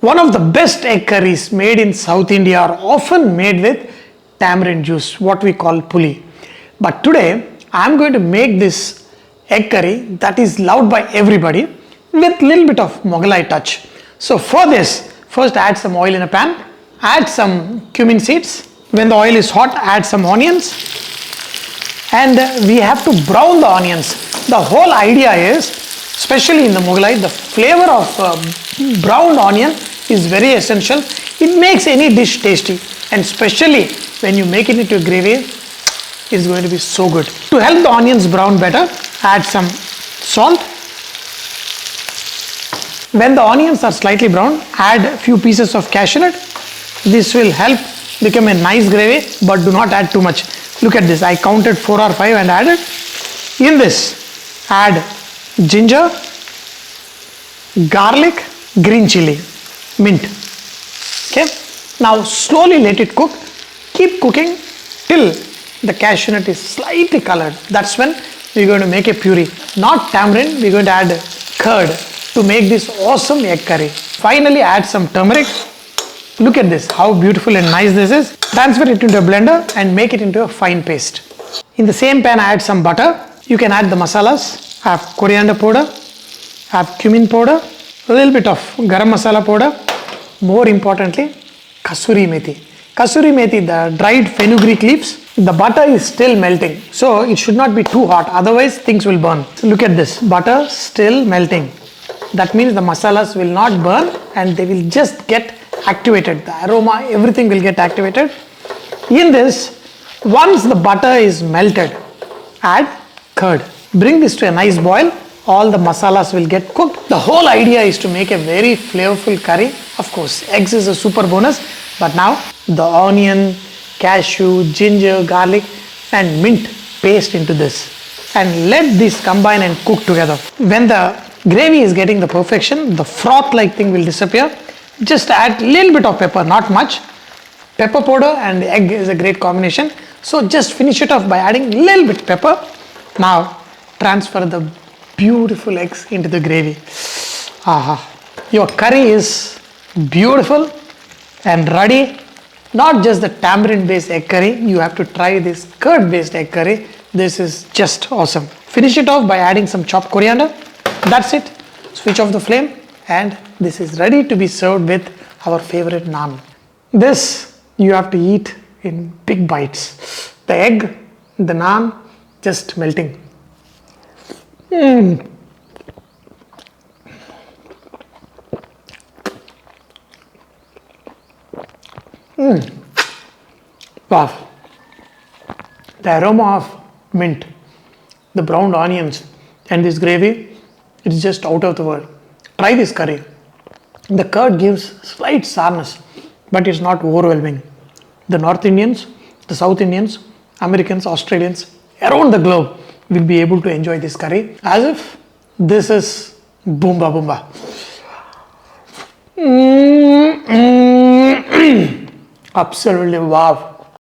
One of the best egg curries made in South India are often made with tamarind juice, what we call puli. But today I am going to make this egg curry that is loved by everybody with little bit of Mughlai touch. So for this, first add some oil in a pan, add some cumin seeds. When the oil is hot, add some onions, and we have to brown the onions. The whole idea is, especially in the Mughlai, the flavor of browned onion is very essential. It makes any dish tasty, and especially when you make it into a gravy, it's going to be so good. To help the onions brown better, add some salt. When the onions are slightly brown, add a few pieces of cashew nut. This will help become a nice gravy, but do not add too much. Look at this, I counted 4 or 5 and added. In this, add ginger, garlic, green chilli, mint. Okay. Now slowly let it cook. Keep cooking till the cashew nut is slightly colored. That's when we're going to make a puree. Not tamarind, we're going to add curd to make this awesome egg curry. Finally add some turmeric. Look at this, how beautiful and nice this is. Transfer it into a blender and make it into a fine paste. In the same pan add some butter. You can add the masalas. I have coriander powder, I have cumin powder, a little bit of garam masala powder. More importantly, kasuri methi. Kasuri methi, the dried fenugreek leaves. The butter is still melting, so it should not be too hot, otherwise things will burn. So look at this, butter still melting. That means the masalas will not burn and they will just get activated. The aroma, everything will get activated. In this, once the butter is melted, add curd. Bring this to a nice boil. All the masalas will get cooked. The whole idea is to make a very flavorful curry. Of course, eggs is a super bonus, but now the onion, cashew, ginger, garlic and mint paste into this. And let this combine and cook together. When the gravy is getting the perfection, the froth like thing will disappear. Just add little bit of pepper, not much. Pepper powder and egg is a great combination. So just finish it off by adding little bit pepper. Now transfer the beautiful eggs into the gravy. Aha. Your curry is beautiful and ready. Not just the tamarind based egg curry, you have to try this curd based egg curry. This is just awesome. Finish it off by adding some chopped coriander. That's it. Switch off the flame and this is ready to be served with our favorite naan. This you have to eat in big bites. The egg, the naan, just melting. Wow. The aroma of mint, the browned onions and this gravy, it's just out of the world. Try this curry. The curd gives slight sourness, but it's not overwhelming. The North Indians, the South Indians, Americans, Australians, around the globe will be able to enjoy this curry as if this is boomba boomba. Absolutely wow.